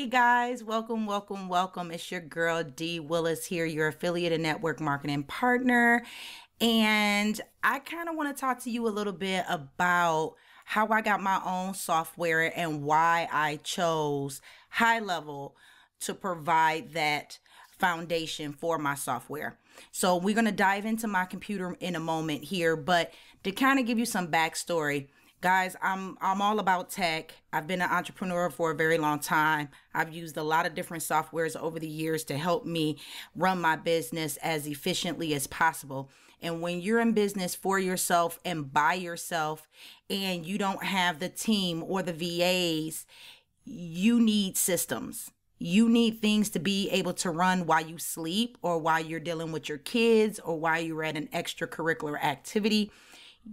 Hey guys, welcome, welcome, welcome. It's your girl D Willis here, your affiliate and network marketing partner. And I kind of want to talk to you a little bit about how I got my own software and why I chose GoHighLevel to provide that foundation for my software. So we're going to dive into my computer in a moment here, but to kind of give you some backstory, guys, I'm all about tech. I've been an entrepreneur for a very long time. I've used a lot of different softwares over the years to help me run my business as efficiently as possible. And when you're in business for yourself and by yourself, and you don't have the team or the VAs, you need systems. You need things to be able to run while you sleep, or while you're dealing with your kids, or while you're at an extracurricular activity.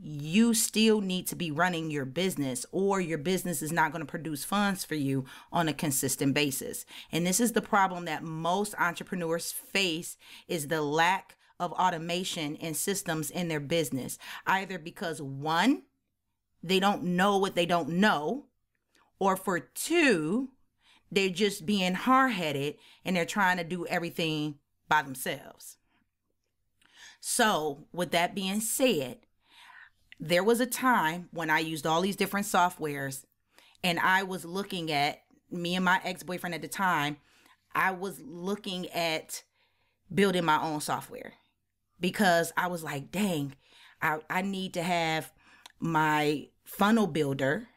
You still need to be running your business, or your business is not going to produce funds for you on a consistent basis. And this is the problem that most entrepreneurs face, is the lack of automation and systems in their business. Either because one, they don't know what they don't know, or for two, they're just being hard-headed and they're trying to do everything by themselves. So with that being said, there was a time when I used all these different softwares, and I was looking at, me and my ex-boyfriend at the time, I was looking at building my own software, because I was like, dang, I need to have my funnel builder,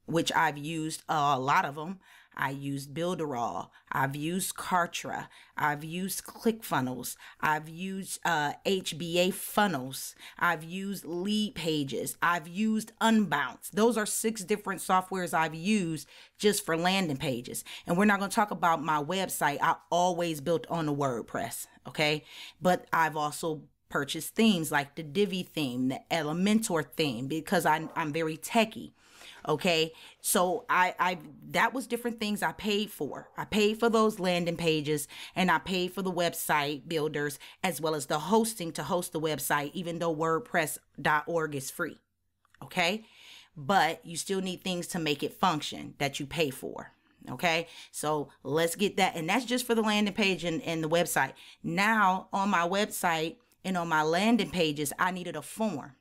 which I've used a lot of them. I used Builderall, I've used Kartra, I've used ClickFunnels, I've used HBA funnels, I've used Lead Pages, I've used Unbounce. Those are 6 different softwares I've used just for landing pages. And we're not going to talk about my website. I always built on the WordPress, okay? But I've also purchased themes like the Divi theme, the Elementor theme, because I'm very techie. Okay, so I that was different things I paid for. I paid for those landing pages, and I paid for the website builders, as well as the hosting to host the website, even though WordPress.org is free. Okay, but you still need things to make it function that you pay for. Okay, so let's get that. And that's just for the landing page and the website. Now on my website and on my landing pages, I needed a form.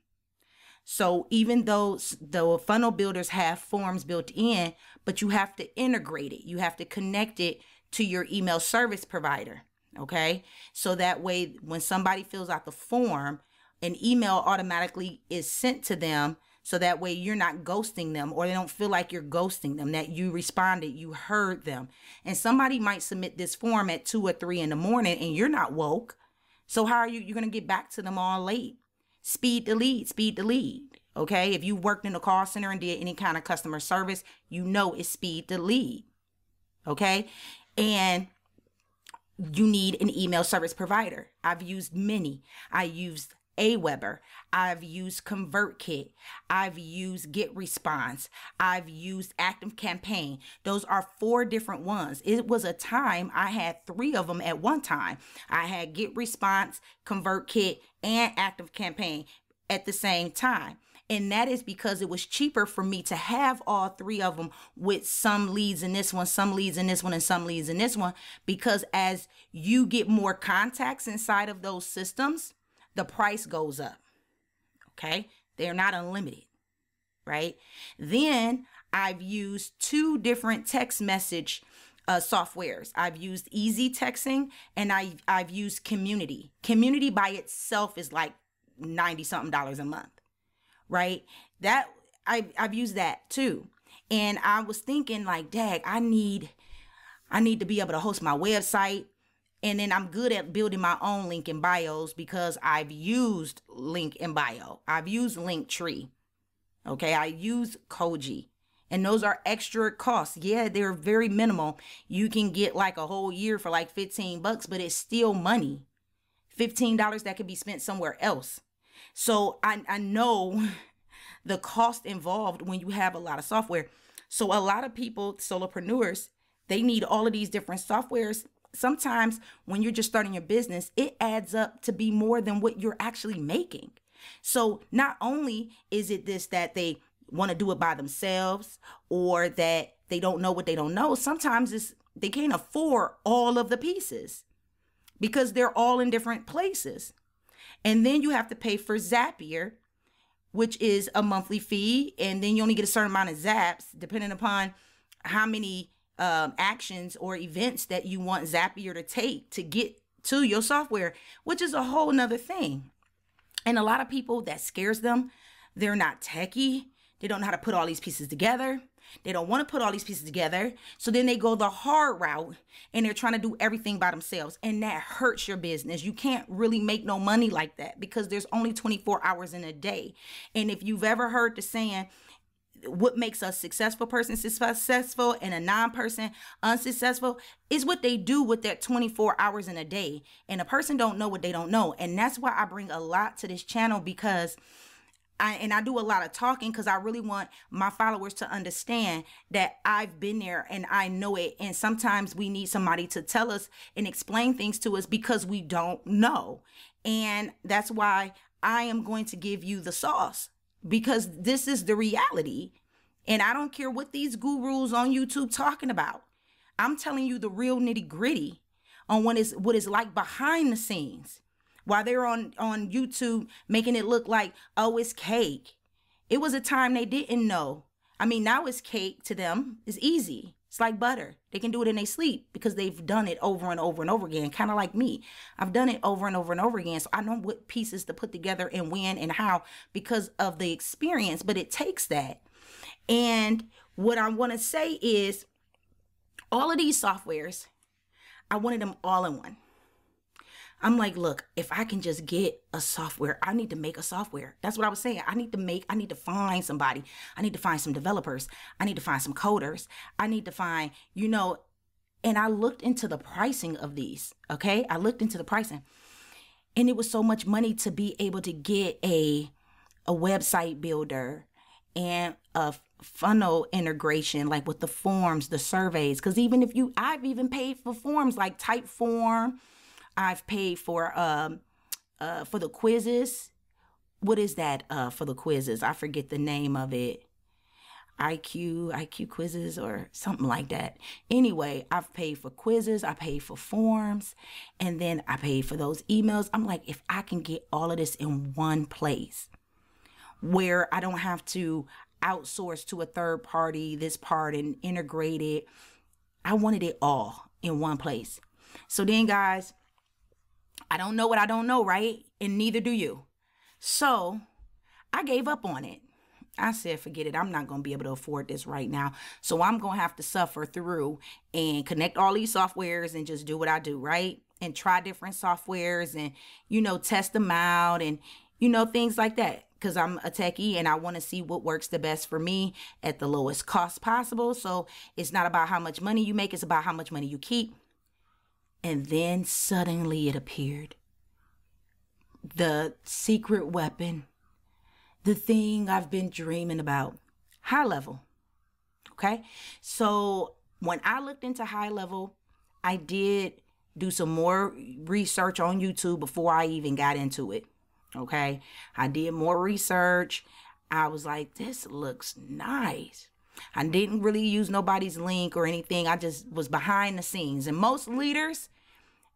So even though the funnel builders have forms built in, but you have to integrate it. You have to connect it to your email service provider. Okay. So that way, when somebody fills out the form, an email automatically is sent to them. So that way you're not ghosting them, or they don't feel like you're ghosting them, that you responded, you heard them. And somebody might submit this form at 2 or 3 in the morning and you're not woke. So how are you're going to get back to them all late? Speed the lead, speed the lead. Okay, if you worked in a call center and did any kind of customer service, you know it's speed the lead. Okay, and you need an email service provider. I've used many. I used Aweber. I've used ConvertKit. I've used GetResponse. I've used ActiveCampaign. Those are 4 different ones. It was a time I had 3 of them at one time. I had GetResponse, ConvertKit, and ActiveCampaign at the same time. And that is because it was cheaper for me to have all 3 of them, with some leads in this one, some leads in this one, and some leads in this one. Because as you get more contacts inside of those systems, the price goes up. Okay, they're not unlimited, right? Then I've used 2 different text message softwares. I've used Easy Texting, and I've used Community. Community by itself is like $90-something a month, right? That I've used that too. And I was thinking like, dang, I need to be able to host my website. And then I'm good at building my own link in bios, because I've used link in bio. I've used Linktree. Okay, I use Koji. And those are extra costs. Yeah, they're very minimal. You can get like a whole year for like $15, but it's still money. $15 that could be spent somewhere else. So I know the cost involved when you have a lot of software. So a lot of people, solopreneurs, they need all of these different softwares. Sometimes when you're just starting your business, it adds up to be more than what you're actually making. So not only is it this that they want to do it by themselves, or that they don't know what they don't know. Sometimes they can't afford all of the pieces because they're all in different places. And then you have to pay for Zapier, which is a monthly fee. And then you only get a certain amount of zaps depending upon how many actions or events that you want Zapier to take to get to your software, which is a whole nother thing. And a lot of people, that scares them. They're not techie. They don't know how to put all these pieces together. They don't want to put all these pieces together. So then they go the hard route and they're trying to do everything by themselves. And that hurts your business. You can't really make no money like that because there's only 24 hours in a day. And if you've ever heard the saying, what makes a successful person successful and a non-person unsuccessful is what they do with that 24 hours in a day. And a person don't know what they don't know. And that's why I bring a lot to this channel, because I do a lot of talking because I really want my followers to understand that I've been there and I know it. And sometimes we need somebody to tell us and explain things to us because we don't know. And that's why I am going to give you the sauce, because this is the reality. And I don't care what these gurus on YouTube talking about. I'm telling you the real nitty gritty on what is like behind the scenes. While they're on YouTube making it look like, oh, it's cake. It was a time they didn't know. I mean, now it's cake to them. It's easy. It's like butter. They can do it in their sleep because they've done it over and over and over again. Kind of like me. I've done it over and over and over again. So I know what pieces to put together and when and how because of the experience. But it takes that. And what I want to say is all of these softwares, I wanted them all in one. I'm like, look, if I can just get a software, I need to make a software. That's what I was saying. I need to find somebody. I need to find some developers. I need to find some coders. I need to find, and I looked into the pricing of these. Okay. I looked into the pricing and it was so much money to be able to get a website builder and a funnel integration, like with the forms, the surveys. Cause I've even paid for forms like Typeform. I've paid for the quizzes. What is that for the quizzes? I forget the name of it. IQ quizzes or something like that. Anyway, I've paid for quizzes. I paid for forms. And then I paid for those emails. I'm like, if I can get all of this in one place where I don't have to outsource to a third party this part and integrate it. I wanted it all in one place. So then, guys, I don't know what I don't know, right? And neither do you. So I gave up on it. I said, forget it. I'm not going to be able to afford this right now. So I'm going to have to suffer through and connect all these softwares and just do what I do, right? And try different softwares and, test them out and, things like that. Because I'm a techie and I want to see what works the best for me at the lowest cost possible. So it's not about how much money you make. It's about how much money you keep. And then suddenly it appeared. The secret weapon. The thing I've been dreaming about. GoHighLevel. Okay? So when I looked into GoHighLevel, I did do some more research on YouTube before I even got into it. Okay? I did more research. I was like, this looks nice. I didn't really use nobody's link or anything. I just was behind the scenes. And most leaders,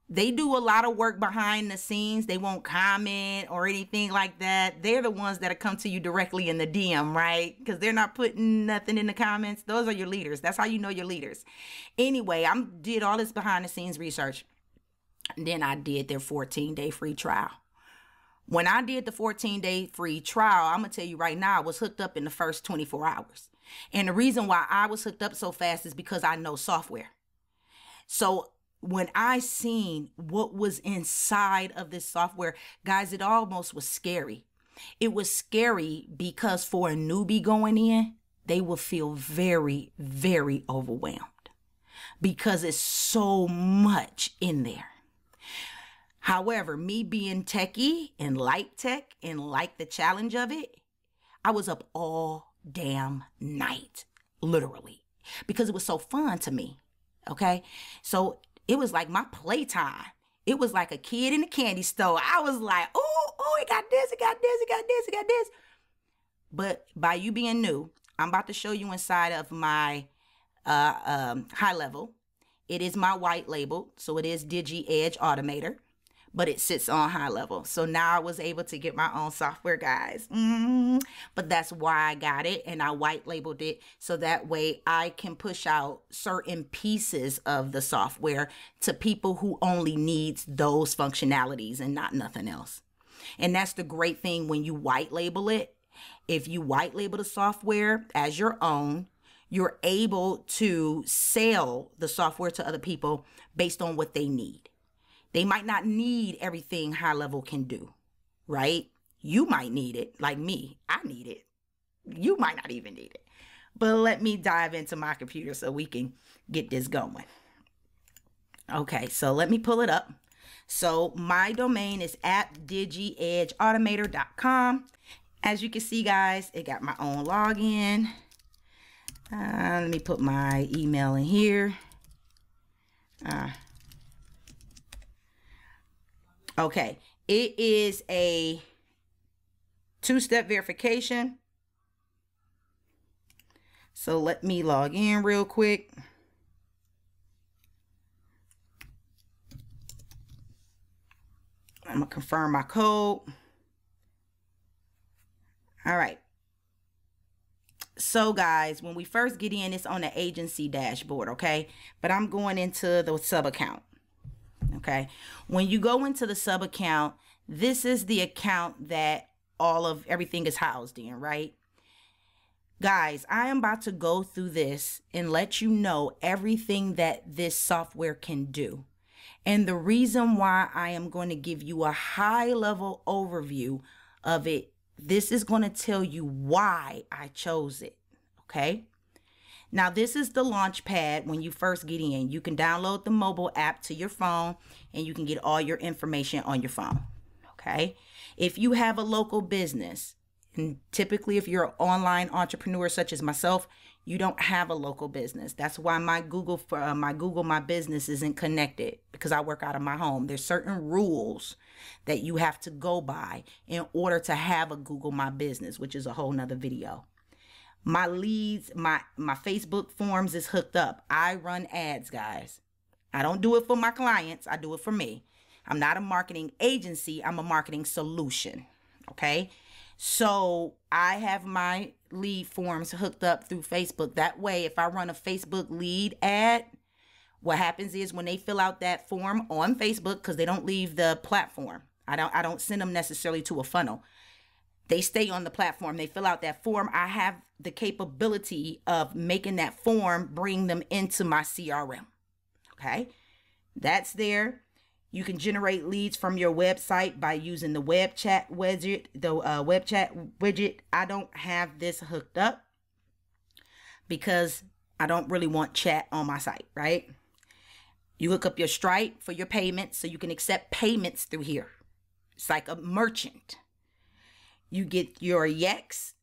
they do a lot of work behind the scenes. They won't comment or anything like that. They're the ones that come to you directly in the DM, right? Because they're not putting nothing in the comments. Those are your leaders. That's how you know your leaders. Anyway, I did all this behind the scenes research. And then I did their 14-day free trial. When I did the 14-day free trial, I'm going to tell you right now, I was hooked up in the first 24 hours. And the reason why I was hooked up so fast is because I know software. So when I seen what was inside of this software, guys, it almost was scary. It was scary because for a newbie going in, they will feel very, very overwhelmed because it's so much in there. However, me being techie and like tech and like the challenge of it, I was up all damn night, literally, because it was so fun to me. Okay. So it was like my playtime. It was like a kid in a candy store. I was like, oh, it got this, it got this, it got this, it got this. But by you being new, I'm about to show you inside of my High Level. It is my white label, so it is Digi Edge Automator, but it sits on High Level. So now I was able to get my own software, guys. But that's why I got it, and I white labeled it so that way I can push out certain pieces of the software to people who only needs those functionalities and not nothing else. And that's the great thing when you white label it. If you white label the software as your own, you're able to sell the software to other people based on what they need. They might not need everything High Level can do, right? You might need it, like me. I need it. You might not even need it. But let me dive into my computer so we can get this going. Okay, so let me pull it up. So my domain is appdigiedgeautomator.com. As you can see, guys, it got my own login. Let me put my email in here. Okay, it is a two-step verification. So let me log in real quick. I'm gonna confirm my code. All right. So guys, when we first get in, it's on the agency dashboard, okay? But I'm going into the sub account, okay? When you go into the sub account, this is the account that all of everything is housed in, right? Guys, I am about to go through this and let you know everything that this software can do. And the reason why I am going to give you a high-level overview of it, this is going to tell you why I chose it, okay? Now, this is the launch pad when you first get in. You can download the mobile app to your phone, and you can get all your information on your phone, okay? If you have a local business, and typically if you're an online entrepreneur such as myself, you don't have a local business. That's why my Google My Business isn't connected, because I work out of my home. There's certain rules that you have to go by in order to have a Google My Business, which is a whole nother video. My leads, my Facebook forms is hooked up. I run ads, guys. I don't do it for my clients. I do it for me. I'm not a marketing agency. I'm a marketing solution, okay? So I have my lead forms hooked up through Facebook. That way, if I run a Facebook lead ad, what happens is when they fill out that form on Facebook, because they don't leave the platform, I don't send them necessarily to a funnel. They stay on the platform. They fill out that form. I have the capability of making that form bring them into my CRM. Okay, that's there. You can generate leads from your website by using the web chat widget. I don't have this hooked up because I don't really want chat on my site, right? You hook up your Stripe for your payments so you can accept payments through here. It's like a merchant. You get your Yext.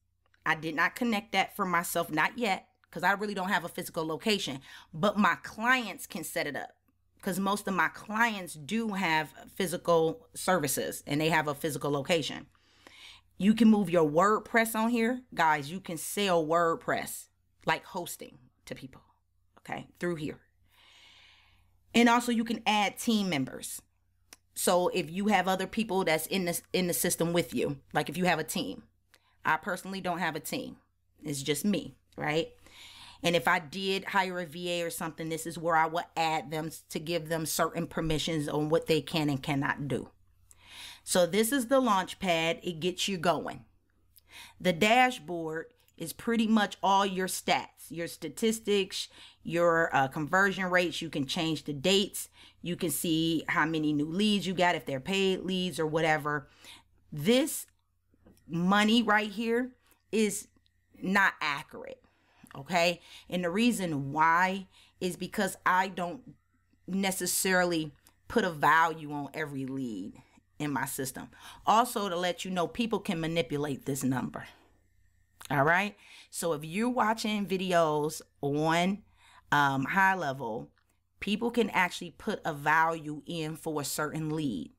I did not connect that for myself, not yet, because I really don't have a physical location, but my clients can set it up. Because most of my clients do have physical services and they have a physical location. You can move your WordPress on here. Guys, you can sell WordPress, like hosting to people, okay, through here. And also you can add team members. So if you have other people that's in the system with you, like if you have a team. I personally don't have a team. It's just me, right? And if I did hire a VA or something, this is where I would add them to give them certain permissions on what they can and cannot do. So this is the launch pad. It gets you going. The dashboard is pretty much all your stats, your statistics, your conversion rates. You can change the dates. You can see how many new leads you got, if they're paid leads or whatever. This money right here is not accurate. Okay. And the reason why is because I don't necessarily put a value on every lead in my system. Also, to let you know, people can manipulate this number. All right. So if you're watching videos on High Level, people can actually put a value in for a certain lead.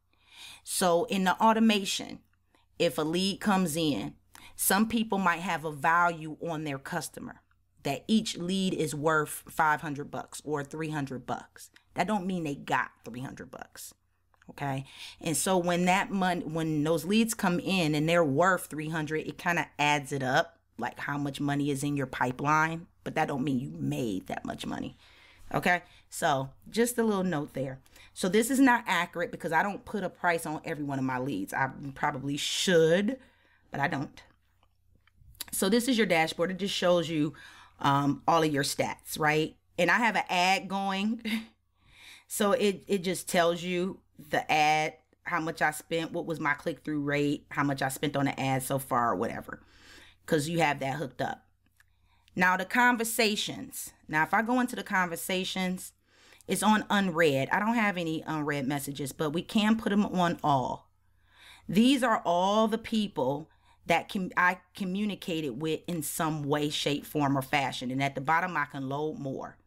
So in the automation, if a lead comes in, some people might have a value on their customer. that each lead is worth $500 or $300. That don't mean they got $300. Okay. And so when that money, when those leads come in and they're worth 300, it kind of adds it up, like how much money is in your pipeline, but that don't mean you made that much money. Okay. So just a little note there. So this is not accurate because I don't put a price on every one of my leads. I probably should, but I don't. So this is your dashboard. It just shows you all of your stats, right? And I have an ad going. So it just tells you the ad, how much I spent, what was my click-through rate, how much I spent on the ad so far or whatever, because you have that hooked up. Now the conversations. Now if I go into the conversations, it's on unread. I don't have any unread messages, but we can put them on all. These are all the people that I communicated with in some way, shape, form, or fashion. And at the bottom, I can load more.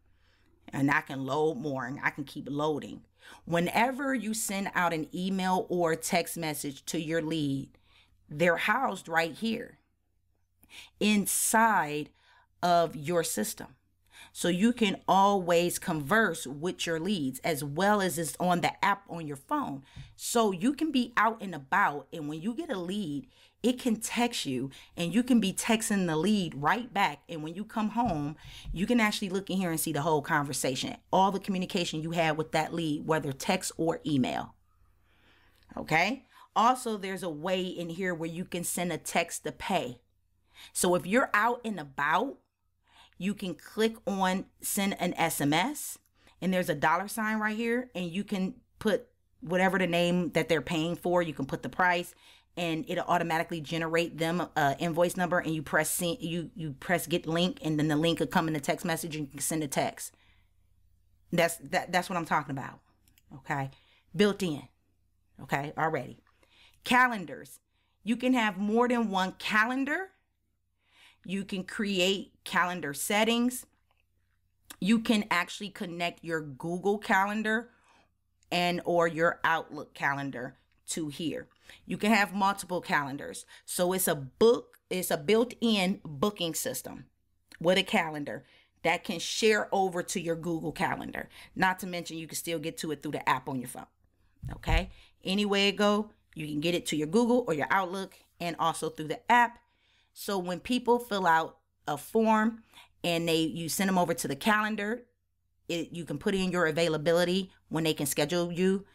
And I can load more, and I can keep loading. Whenever you send out an email or a text message to your lead, they're housed right here inside of your system. So you can always converse with your leads as well as it's on the app on your phone. So you can be out and about, and when you get a lead, it can text you and you can be texting the lead right back. And when you come home, you can actually look in here and see the whole conversation, all the communication you had with that lead, whether text or email. Okay. Also, there's a way in here where you can send a text to pay. So if you're out and about, you can click on send an SMS, and there's a $sign right here, and you can put whatever the name that they're paying for. You can put the price, and it'll automatically generate them an invoice number, and you press send, you press get link, and then the link will come in the text message, and you can send a text. That's what I'm talking about. Okay, built in. Okay, already. Calendars. You can have more than one calendar. You can create calendar settings. You can actually connect your Google Calendar and or your Outlook calendar to here. You can have multiple calendars. So it's a built-in booking system with a calendar that can share over to your Google Calendar. Not to mention you can still get to it through the app on your phone. Okay? Any way it go, you can get it to your Google or your Outlook and also through the app. So when people fill out a form and you send them over to the calendar, you can put in your availability when they can schedule you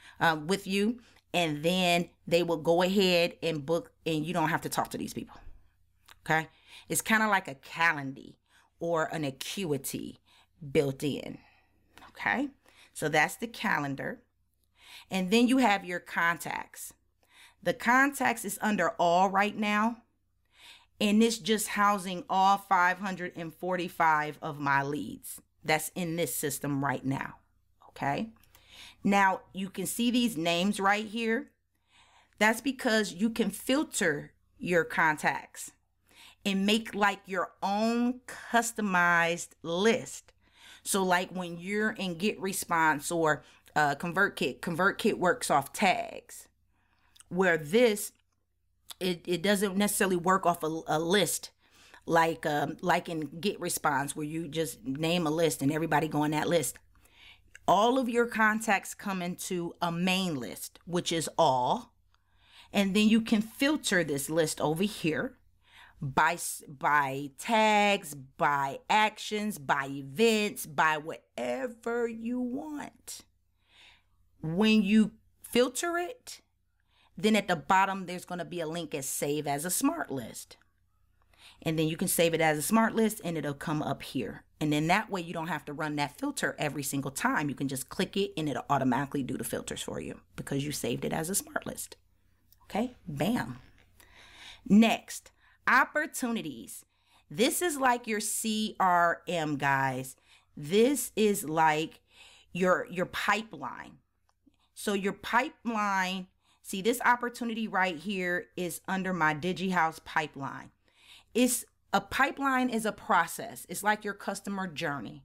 with you, and then they will go ahead and book, and you don't have to talk to these people. Okay, it's kind of like a calendar or an acuity built in. Okay, so that's the calendar, and then you have your contacts. The contacts is under all right now. And it's just housing all 545 of my leads that's in this system right now. Okay. Now you can see these names right here. That's because you can filter your contacts and make like your own customized list. So like when you're in GetResponse or ConvertKit works off tags, where this it doesn't necessarily work off a list like in GetResponse, where you just name a list and everybody go on that list. All of your contacts come into a main list, which is all. And then you can filter this list over here by tags, by actions, by events, by whatever you want. When you filter it, then at the bottom, there's going to be a link as save as a smart list. And then you can save it as a smart list and it'll come up here. And then that way you don't have to run that filter every single time. You can just click it and it'll automatically do the filters for you because you saved it as a smart list. Okay, bam. Next, opportunities. This is like your CRM, guys. This is like your pipeline. So your pipeline, see this opportunity right here is under my DigiHouse pipeline. A pipeline is a process. It's like your customer journey.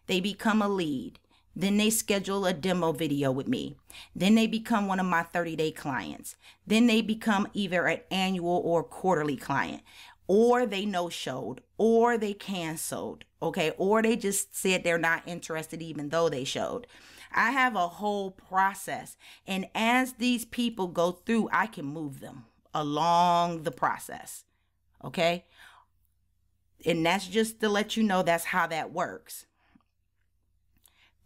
They become a lead. Then they schedule a demo video with me. Then they become one of my 30-day clients. Then they become either an annual or quarterly client. or they no-showed, or they canceled, okay, or they just said they're not interested even though they showed. I have a whole process, and as these people go through, I can move them along the process, okay? And that's just to let you know that's how that works.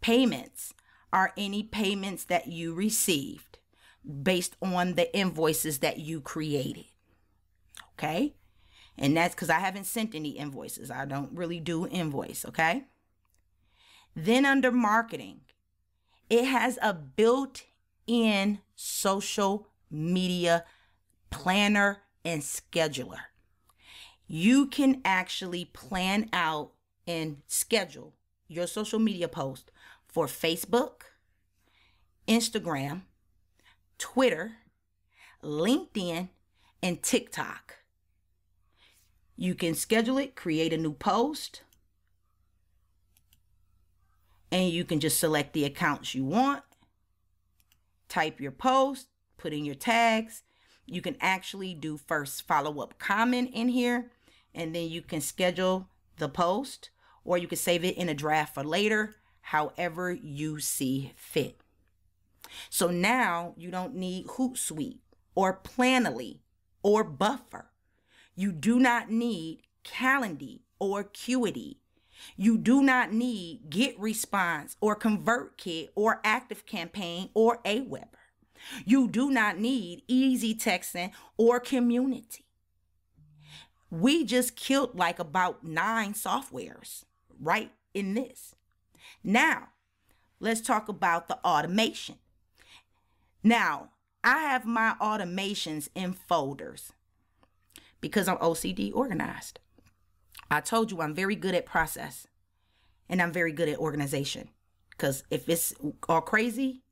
Payments are any payments that you received based on the invoices that you created, okay? And that's because I haven't sent any invoices. I don't really do invoice, okay? Then under marketing, it has a built-in social media planner and scheduler. You can actually plan out and schedule your social media post for Facebook, Instagram, Twitter, LinkedIn, and TikTok. You can schedule it, create a new post, and you can just select the accounts you want, type your post, put in your tags. You can actually do first follow-up comment in here, and then you can schedule the post, or you can save it in a draft for later, however you see fit. So now you don't need Hootsuite or Planoly or Buffer. You do not need Calendly or Acuity. You do not need GetResponse or ConvertKit or ActiveCampaign or Aweber. You do not need Easy Texting or Community. We just killed like about 9 softwares right in this. Now, let's talk about the automation. Now, I have my automations in folders because I'm OCD organized. I told you I'm very good at process and I'm very good at organization, because if it's all crazy,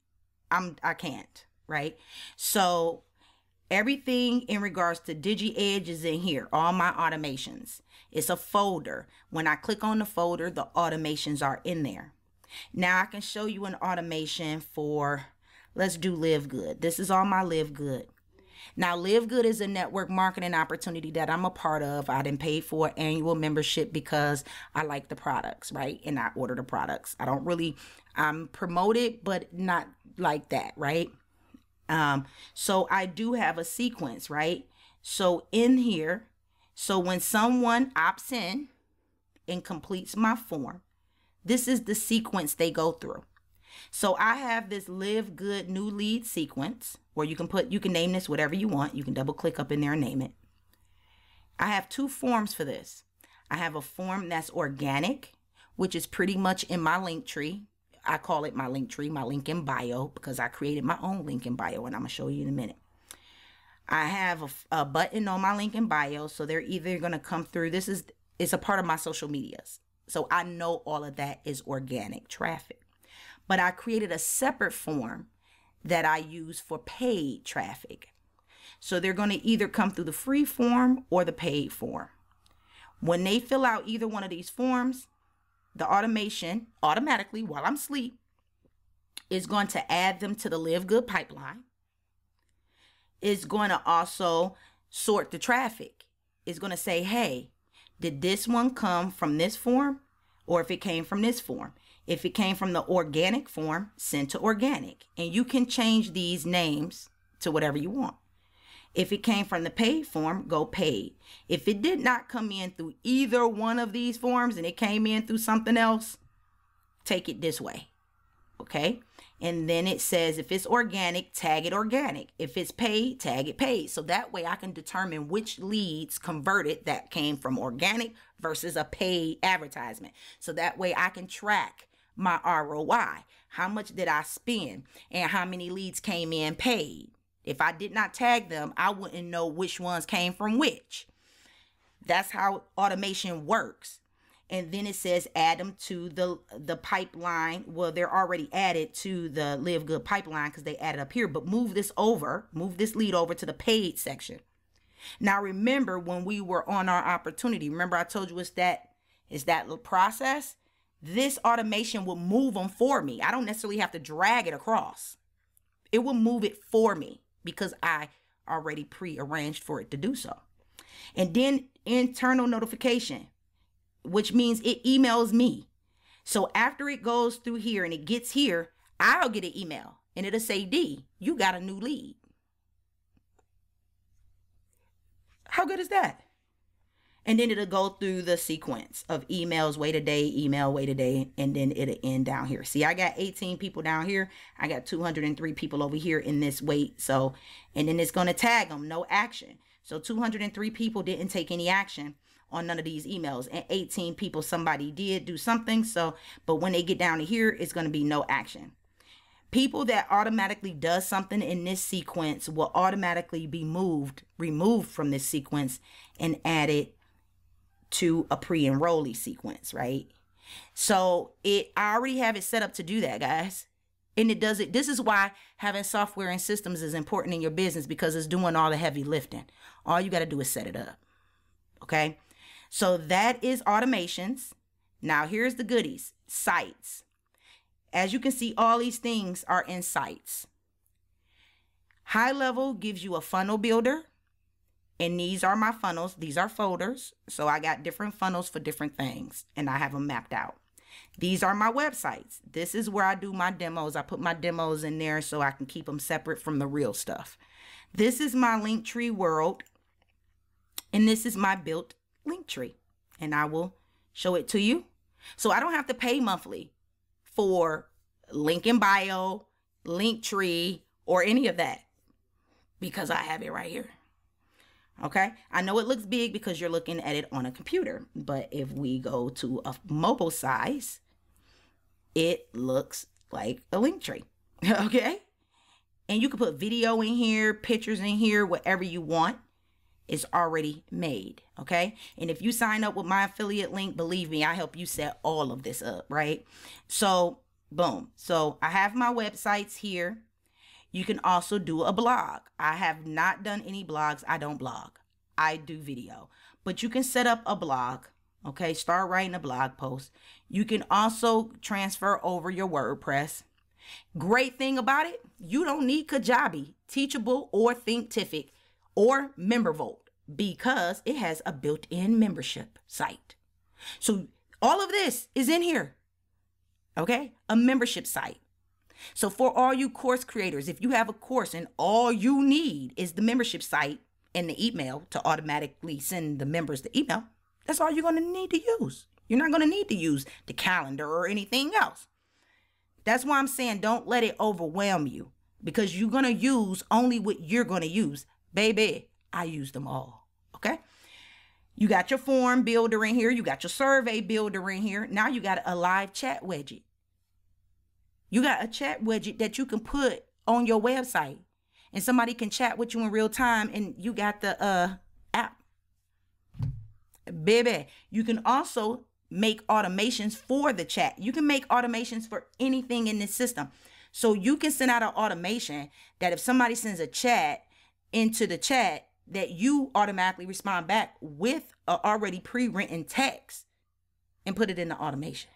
I can't, right? So everything in regards to DigiEdge is in here, all my automations. It's a folder. When I click on the folder, the automations are in there. Now I can show you an automation for, let's do Live Good. This is all my Live Good. Now, Live Good is a network marketing opportunity that I'm a part of. I didn't pay for an annual membership because I like the products, right? And I order the products. I don't really promote it, but not like that, right? So I do have a sequence, right? So in here, so when someone opts in and completes my form, this is the sequence they go through. So I have this Live Good new lead sequence where you can name this whatever you want. You can double click up in there and name it. I have 2 forms for this. I have a form that's organic, which is pretty much in my link tree. I call it my link tree, my link in bio, because I created my own link in bio, and I'm going to show you in a minute. I have a button on my link in bio, so they're either going to come through. It's a part of my social medias. So I know all of that is organic traffic. But I created a separate form that I use for paid traffic. So they're going to either come through the free form or the paid form. When they fill out either one of these forms, the automation automatically, while I'm asleep, is going to add them to the Live Good pipeline. It's going to also sort the traffic. It's going to say, hey, did this one come from this form, or if it came from this form? If it came from the organic form, send to organic. And you can change these names to whatever you want. If it came from the paid form, go paid. If it did not come in through either one of these forms and it came in through something else, take it this way. Okay? And then it says if it's organic, tag it organic. If it's paid, tag it paid. So that way I can determine which leads converted that came from organic versus a paid advertisement. So that way I can track my ROI. How much did I spend and how many leads came in paid? If I did not tag them, I wouldn't know which ones came from which. That's how automation works. And then it says add them to the pipeline. Well, they're already added to the Live Good pipeline because they added up here. But move this lead over to the paid section. Now, remember when we were on our opportunity, remember I told you it's that process? This automation will move them for me. I don't necessarily have to drag it across. It will move it for me because I already pre-arranged for it to do so. And then internal notification, which means it emails me. So after it goes through here and it gets here, I'll get an email and it'll say, D, you got a new lead. How good is that? And then it'll go through the sequence of emails, wait a day, email, wait a day, and then it'll end down here. See, I got 18 people down here. I got 203 people over here in this wait. So, and then it's going to tag them, no action. So 203 people didn't take any action on none of these emails, and 18 people, somebody did do something. So, but when they get down to here, it's going to be no action. People that automatically does something in this sequence will automatically be removed from this sequence and added to a pre-enrollee sequence, right? So I already have it set up to do that, guys. And it does it. This is why having software and systems is important in your business, because it's doing all the heavy lifting. All you got to do is set it up. Okay. So that is automations. Now here's the goodies. Sites. As you can see, all these things are in sites. High level gives you a funnel builder. And these are my funnels. These are folders. So I got different funnels for different things, and I have them mapped out. These are my websites. This is where I do my demos. I put my demos in there so I can keep them separate from the real stuff. This is my Linktree world. And this is my built Linktree. And I will show it to you. So I don't have to pay monthly for link in bio, Linktree, or any of that, because I have it right here. Okay, I know it looks big because you're looking at it on a computer, but if we go to a mobile size, it looks like a Linktree. Okay, and you can put video in here, pictures in here, whatever you want. It's already made. Okay, and if you sign up with my affiliate link, believe me, I help you set all of this up, right? So boom. So I have my websites here. You can also do a blog. I have not done any blogs. I don't blog. I do video. But you can set up a blog. Okay, start writing a blog post. You can also transfer over your WordPress. Great thing about it, you don't need Kajabi, Teachable, or Thinkific, or MemberVolt, because it has a built-in membership site. So all of this is in here. Okay, a membership site. So for all you course creators, if you have a course and all you need is the membership site and the email to automatically send the members the email, that's all you're going to need to use. You're not going to need to use the calendar or anything else. That's why I'm saying don't let it overwhelm you, because you're going to use only what you're going to use. Baby, I use them all. Okay. You got your form builder in here. You got your survey builder in here. Now you got a live chat widget. You got a chat widget that you can put on your website, and somebody can chat with you in real time, and you got the app. Baby, you can also make automations for the chat. You can make automations for anything in this system. So you can send out an automation that if somebody sends a chat into the chat, that you automatically respond back with an already pre-written text and put it in the automation,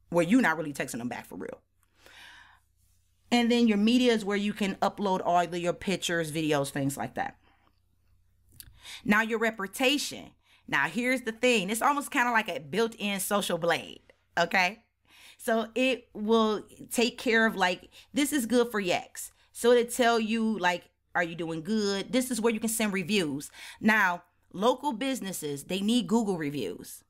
where you're not really texting them back for real. And then your media is where you can upload all of your pictures, videos, things like that. Now your reputation. Now here's the thing. It's almost kind of like a built-in social blade. Okay. So it will take care of, like, this is good for Yex. So it'll tell you, like, are you doing good? This is where you can send reviews. Now, local businesses, they need Google reviews.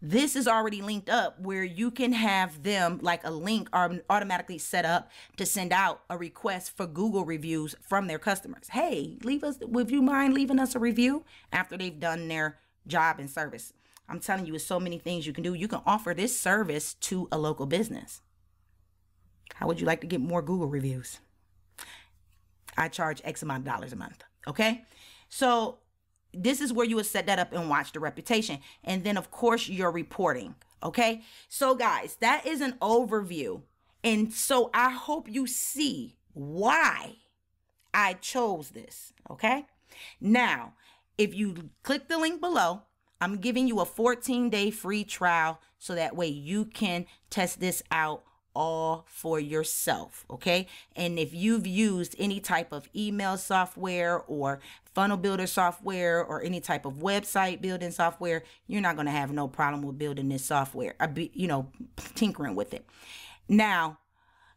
This is already linked up where you can have them, like a link, automatically set up to send out a request for Google reviews from their customers. Hey, would you mind leaving us a review after they've done their job and service? I'm telling you, it's so many things you can do. You can offer this service to a local business. How would you like to get more Google reviews? I charge X amount of dollars a month. Okay. So this is where you would set that up and watch the reputation. And then, of course, your reporting. Okay. So, guys, that is an overview. And so I hope you see why I chose this. Okay. Now, if you click the link below, I'm giving you a 14-day free trial so that way you can test this out all for yourself, okay? And if you've used any type of email software or funnel builder software or any type of website building software, you're not going to have no problem with building this software, tinkering with it. Now,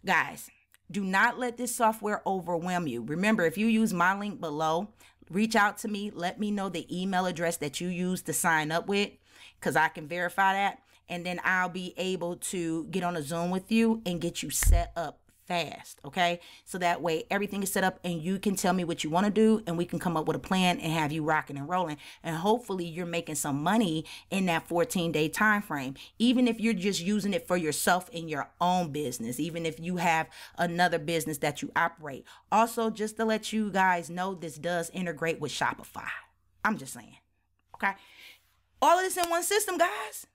guys, do not let this software overwhelm you. Remember, if you use my link below, reach out to me. Let me know the email address that you use to sign up with, because I can verify that. And then I'll be able to get on a Zoom with you and get you set up fast, okay? So that way everything is set up and you can tell me what you want to do and we can come up with a plan and have you rocking and rolling. And hopefully you're making some money in that 14-day time frame, even if you're just using it for yourself in your own business, even if you have another business that you operate. Also, just to let you guys know, this does integrate with Shopify. I'm just saying, okay? All of this in one system, guys.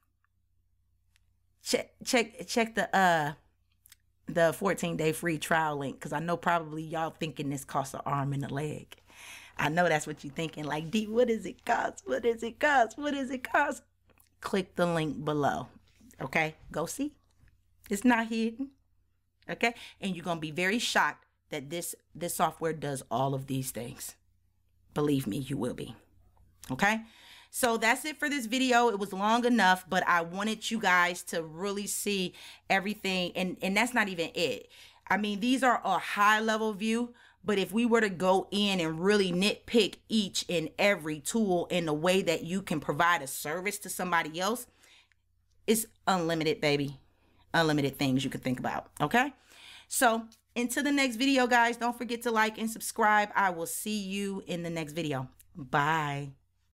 Check the 14-day free trial link, because I know probably y'all thinking this costs an arm and a leg. I know that's what you're thinking, like, D, what does it cost? What does it cost? What does it cost? Click the link below, okay? Go see. It's not hidden, okay? And you're gonna be very shocked that this software does all of these things. Believe me, you will be, okay? So that's it for this video. It was long enough, but I wanted you guys to really see everything. And that's not even it. I mean, these are a high level view, but if we were to go in and really nitpick each and every tool in the way that you can provide a service to somebody else, it's unlimited, baby. Unlimited things you could think about, okay? So until the next video, guys, don't forget to like and subscribe. I will see you in the next video. Bye.